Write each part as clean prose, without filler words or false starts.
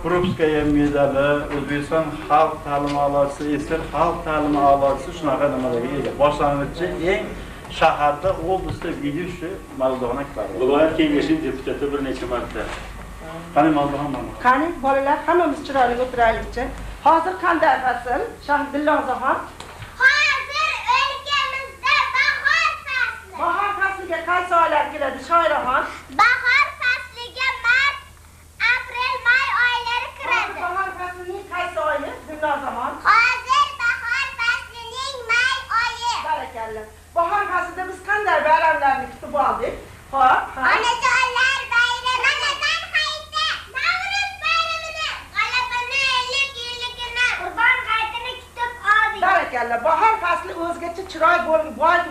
Krupskaya medali, O'zbekiston xalq ta'limi a'losi, Esir xalq ta'limi a'losi shunaqa nimalarga ega. Boshlang'ichi eng shaharda, oblastda video shu Mavludxon akbar. Viloyat kengashining deputati bir necha marta. Qani Mavludxon mana. Qani bolalar hammamiz chiroyli o'tiraylikchi. Hozir qanday fasl? Dilnozaxon. Hozir o'lkamizda bahor fasli. Bahor fasliga qaysi oylar kiradi, Shoiraxon? Bahor fasliga mart, aprel, may oylari kiradi. Bahor faslining qaysi oyi, Dilnozaxon? Hozir bahor faslining may oyi. Barakalla. Bahor faslida biz qanday bayramlarni kutib oldik? Xo'p, Onajonlar bayrami, onajon hayiti, Navro'z bayramini, g'alabani, ellik-yilligini, Qur'on hayitini kutib oldik. barakalla. Bahor fasli o'zgacha chiroy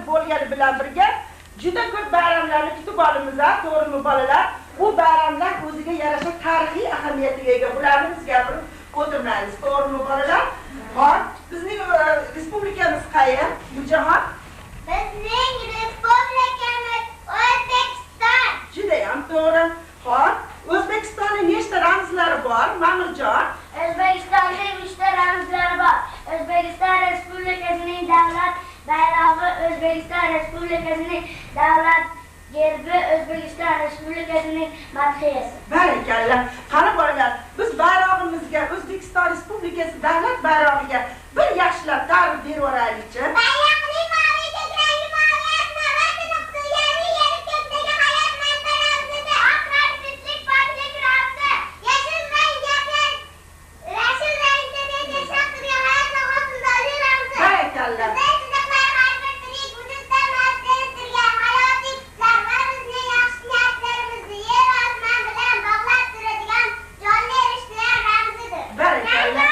bo'lgani bilan birga juda ko'p bayramlarni kutib olamiz, to'g'rimi bolalar? Bu bayramlar o'ziga yarasha tarixiy ahamiyatga ega. Bularni biz gapirib o'tirmaymiz, to'g'rimi bolalar? Xo'p, bizning respublikamiz qayer? Bujaxon? Bizning respublikamiz O'zbekiston. Juda ham to'g'ri. Xo'p, O'zbekistonning nechta ramzlari bor, Ma'murjon? O'zbekistonning 3 ta ramzlari bor. O'zbekiston Respublikasining davlat bayrog'i, O'zbekiston Respublikasining davlat gerbi, O'zbekiston Respublikasining madhiyasi. Barakalla. Qani bolalar, biz bayrog'imizga, O'zbekiston Respublikasi davlat bayrog'iga bir yaxshilab ta'rif berib o'raylikchi. Bayroqning maviga rangi faoliyat navbati nuqtalari yeri ko'kdagi hayot manzarasida oqlar tinchlik poklik ramzi. Yashil rang gaplar, yashil rangda yashab turgan hayotni hosildorli ramzi. Barakalla. Bizlar har bir tirik vujudda mavjud turgan hayotiy kuchlar va bizning yaxshi niyatlarimizni yer osmon bilan bog'lab turadigan jonli rishtalar ramzidir. Barakalla.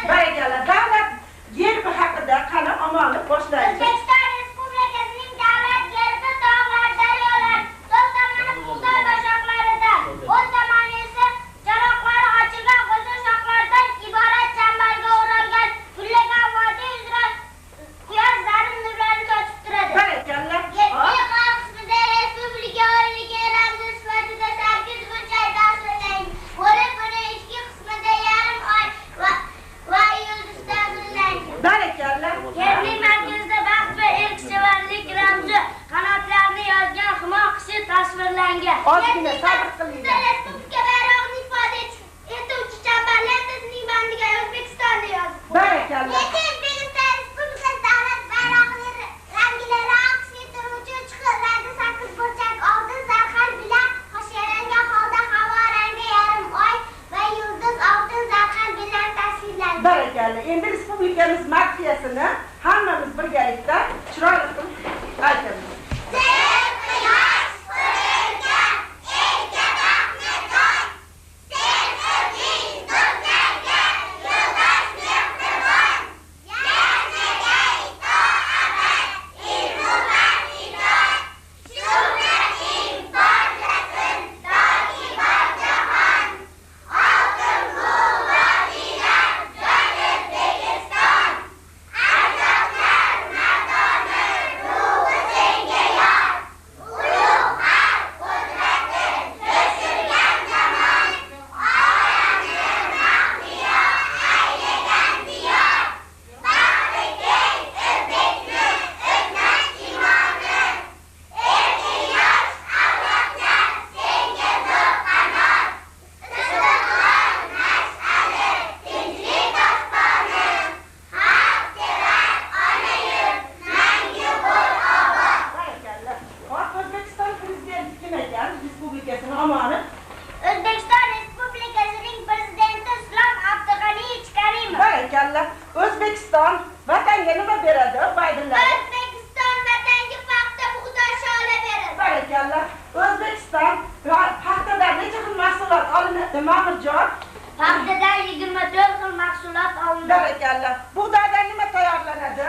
Barakalla. Davlat gerbi haqida qani omonlik boshlaylik. O'zbekiston Respublikasining davlat gerbi tog'lar, daryolar, so'l tomoni bug'doy boshoqlaridan, o'ng tomoni esa chanoqlari ochilgan g'o'za shoxlardan iborat chambarga o'ralgan gullagan vodiy uzra quyosh zarin nurlarini sochib turadi. Barakalla. Yetti qor qismida respublika oyligi ramzi sifatida 8 burchak tasvirlangan. Buni ichki qismida yarim oy va yulduz tasvirlangan. Barakalla. Yerning markazida baxt va erksevarlik ramzi qanotlarini yozgan humo kishi tasvirlangan. Ozgina sabr qiling. Respublika bayrog'ini ifoda etuvchi chambarlar tizimning bandiga O'zbekistonda yozilgan. Barakalla. O'zbekiston Respublikasi davlat bayrog'ining rangilari aks etuvchi uch xillarda 8 burchak oltin zarhal bilan hoshiyalangan holda havo rangi yarim oy va yulduz oltin zarhal bilan tasvirlangan. Barakalla. Endi respublikamiz madhiyasini hammamiz birgalikda chiroyli qilib aytamiz. O'zbekiston Respublikasining prezidenti Islom Abdug'aniyevich Karimov. Barakalla. O'zbekiston vatanga nima beradi, Baydenlar? O'zbekiston vatanga paxta, bug'doy sholi beradi. Barakalla. O'zbekiston paxtadan necha xil mahsulot olinadi, Ma'murjon? Paxtadan 24 xil mahsulot olinadi. Barakalla. Bug'doydan nima tayyorlanadi?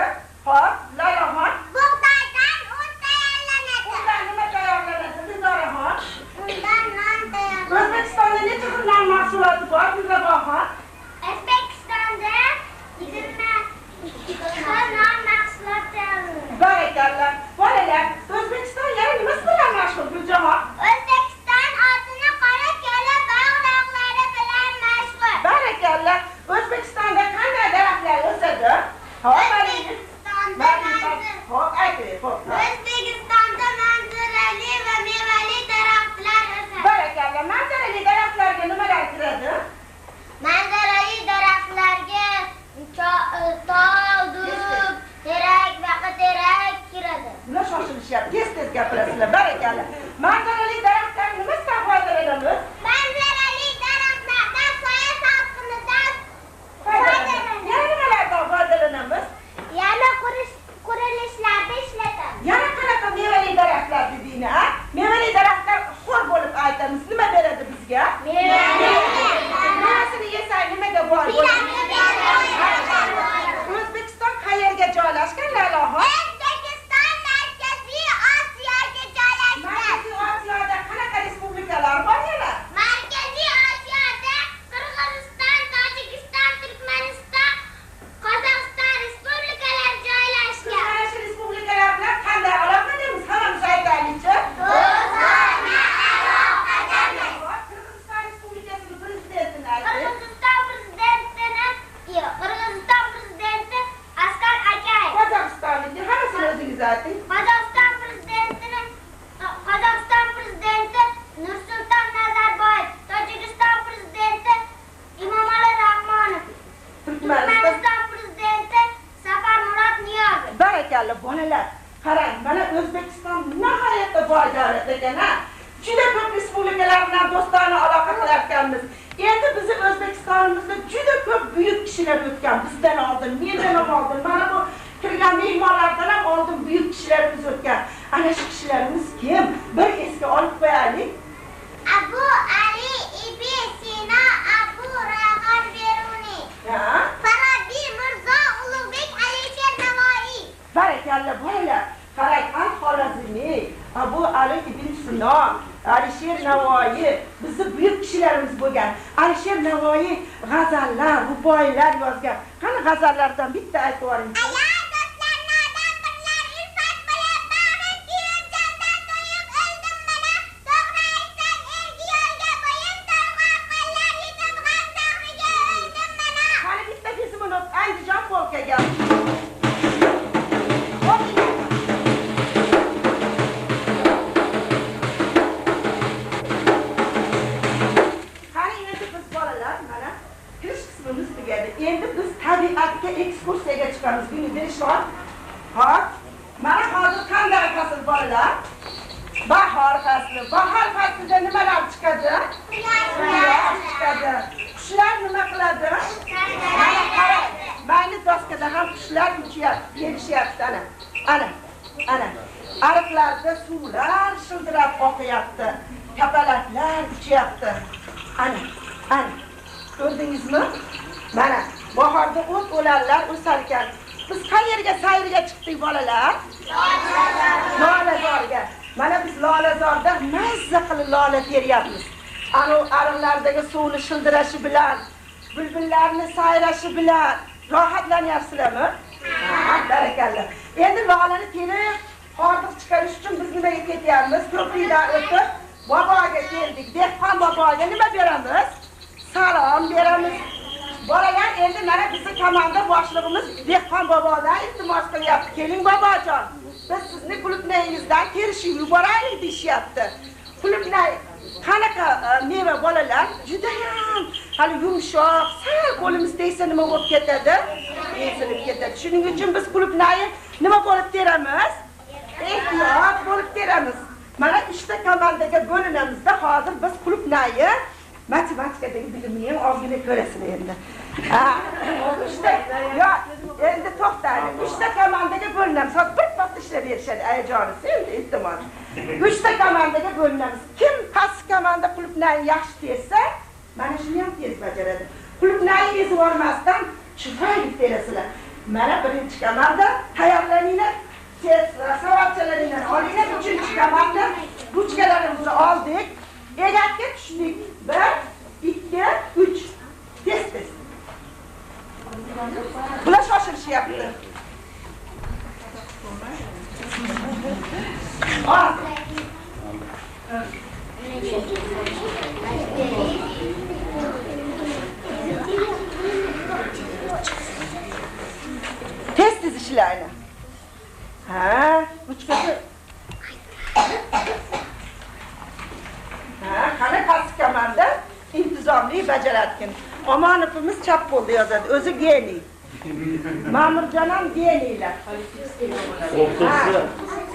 Hop, aytaylik, hop. O'zbekistonda manzarali va mevali daraxtlar o'sadi. Barakalla, manzarali daraxtlarga nimalar kiradi? Manzarali daraxtlarga tol, dub, terak va qiterak kiradi. Bular shoshilishyapti, tez gapirasizlar, barakalla. Manzarali daraxtlar nimasidan foydalanamiz? Manzarali daraxtlardan soya salqinidan Yana nimalardan foydalanamiz? yana qurilishlarda ishlatamiz. Yana qanaqa mevali daraxtlar dedingni, ha? Mevali daraxtlar xo'r bo'lib aytamiz. Nima beradi bizga? Mevasini yesak nimaga boy bo'ladi? O'zbekiston qayerga joylashgan, Laloxon? O'zbekiston Markaziy Osiyoga joylashgan. Markaziy Osiyoda qanaqa respublikalar bor yana? Markaziy Osiyoda Qirg'iziston, Tojikiston, Turkmaniston, Qozog'iston respublikalari joylashgan. Mana shu respublikalar bilan qanday aloqadamiz? Hammamiz aytaylikchi. Qirg'iziston Respublikasining prezidentini ayting. Qirg'iziston prezidenti Asqar Akayev. Qozog'istonniki hammasini o'zingiz ayting. Qozog'iston prezidenti Nursulton Nazarboyev. Tojikiston prezidenti Emomali Rahmonov. Turkmaniston prezidenti Safarmurod Niyozov. Barakalla bolalar. Qarang, mana O'zbekiston nihoyatda boy davlat ekan-a. Juda ko'p respublikalar bilan do'stona aloqa qilayotganmiz. Endi bizni O'zbekistonimizda juda ko'p buyuk kishilar o'tgan. Bizdan oldin, mendan ham oldin, mana bu kirgan mehmonlardan ham oldin buyuk kishilarimiz o'tgan. Ana shu kishilarimiz kim? Bir esga olib qo'yaylik. Abu Ali ibn Sino, Abu Rayhon Beruniy. Ha? Farabiy Mirzo Ulug'bek Alisher Navoiy. Barakalla bolalar. Qarang, Al-Xorazmiy, Abu Ali ibn Sino, Alisher Navoiy bizni buyuk kishilarimiz bo'lgan. Alisher Navoiy g'azallar, ruboiylar yozgan. Qani g'azallardan bitta aytib yuboring. Agar do'stlar nodon birlar ilfat bilan bag'rin kiyib jondan to'yib o'ldim mana. To'g'ri aytsang erki yo'lga bo'yin to'g'an qollar yetadigan zahriga o'ldim mana. Qani bitta kesimini Andijon polkaga. Endi biz tabiatga ekskursiyaga chiqamiz. Buni Dilshod. Hop. Mana hozir qanday fasl bolalar? Bahor fasli. Bahor faslida nimalar chiqadi? Quyosh chiqadi. Qushlar nima qiladi? Mana qarang. Mayli doskada ham qushlar uchyapti, kelishyapti ana. Ana. Ariqlarda suvlar shildirab oqyapti. Kapalaklar uchyapti. Ana. Ko'rdingizmi? Mana bahorda o't o'lanlar o'sar ekan. Biz qayerga sayrga chiqdik bolalar? Lolazorga. Mana biz Lolazorda mazza qilib lola teryapmiz. Ana ariqlardagi suvni shildirashi bilan, bulbullarni sayrashi bilan rohatlanyapsizlarmi? Ha, barakalla. Endi lolani terib, hordiq chiqarish uchun biz nimaga ketyapmiz? Ko'prikdan o'tib boboga keldik. Dehqon boboga nima beramiz? Salom beramiz. Bolalar, endi mana bizning komanda boshlig'imiz Dehqon bobodan iltimos qilyapti. Keling bobojon, biz sizni qulupnayingizdan terishib yuboraylik deyishyapti. Qulupnay qanaqa meva bolalar? Juda ham hali yumshoq, sal qo'limiz tegsa nima bo'lib ketadi? Ezilib ketadi. Shuning uchun biz qulupnayni nima bo'lib teramiz? Ehtiyot bo'lib teramiz. Mana 3 ta komandaga bo'linamizda hozir biz qulupnayni matematikadagi bilimni ham ozgina ko'rasizlar endi. Endi to'xtaylik. 3 ta komandaga bo'linamiz. Hozir bir vaqt ishlab berishadi ayajonisi endi iltimos. 3 ta komandaga bo'linamiz. Kim past komanda qulupnayni yaxshi tersa, mana shuni ham tez bajaradi. Qulupnayni ezib olmasdan chiroyli terasizlar. Mana birinchi komanda tayyorlaninglar. Savatchalaringdan olinglar. 3-komanda ruchkalarimizni oldik. Egatga tushdik. 1, 2, 3. Tez. Bular shoshilishyapti. Tez ishlaydi. Ha, ruchkasi. Ha, qani pastki komanda intizomli bajaradigan. Omonovimiz chap qo'lda yozadi, o'zi geniy. Ma'murjon ham geniylar.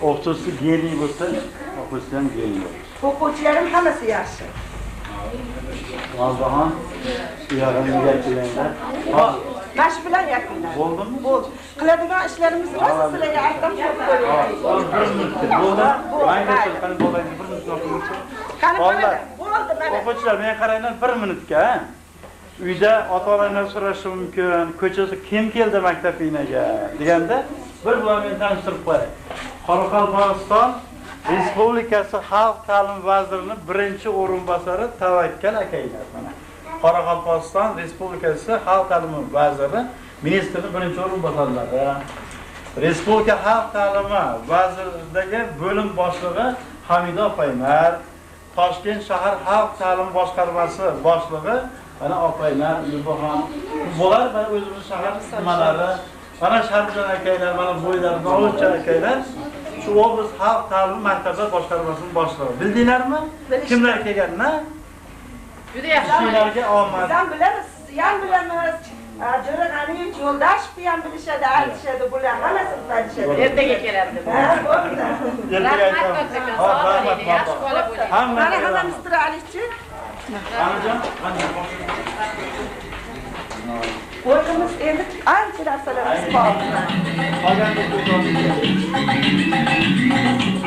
O'qituvchisi geniy bo'lsa, o'quvchisi ham geniy bo'ladi. O'quvchilarim hammasi yaxshi. Valdahan, suyag'ini yakunlaylar. Mana shu bilan yakunlaymiz. Bo'ldimi? Bo'ldi. Qiladigan ishlarimiz rosa sizlarga aytdim, ko'p qo'ying. Bo'ldi. Mayli, qani bo'laylik, bir minut o'qingchi. Qani bo'ldi, mana. O'quvchilar, men qaranglar 1 minutga. Uyda ota-onalar so'rashi mumkin, ko'chasi kim keldi maktabingizga deganda bir bilan men tanishtirib qo'yay. Qoraqalpog'iston Respublikasi Xalq ta'limi vazirining birinchi o'rinbosari Tavakkal akaylar mana. Qoraqalpog'iston Respublikasi Xalq ta'limi vaziri ministrining birinchi o'rinbosarlari. Respublika Xalq ta'limi vaziridagi bo'lim boshlig'i Hamida Opaymar, Toshkent shahar Xalq ta'limi boshqarmasi boshlig'i mana opaylar, Yubaxon, bular mana o'zimiz shahar nimalari, mana Sharifjon akaylar, mana bo'ylar, Novcha akaylar, shu oblast xalq ta'limi maktablar boshqarmasining boshlig'i. Bildinglarmi? Kimlar kelganini? Juda yaxshi. Sizlarga omad. Biz ham bilamiz, siz ham bilamiz. Jo'ra G'aniyevich Yo'ldashevni ham bilishadi, aytishadi, bular hammasini tanishadi. Ertaga keladi. Ha, bo'ldi. Rahmat kattakon, sog' bo'ling, yaxshi bola bo'ling. Mana hammamiz turaylikchi. Qanijon? O'zimiz endi ancha narsalarimiz qoldi. Qolganda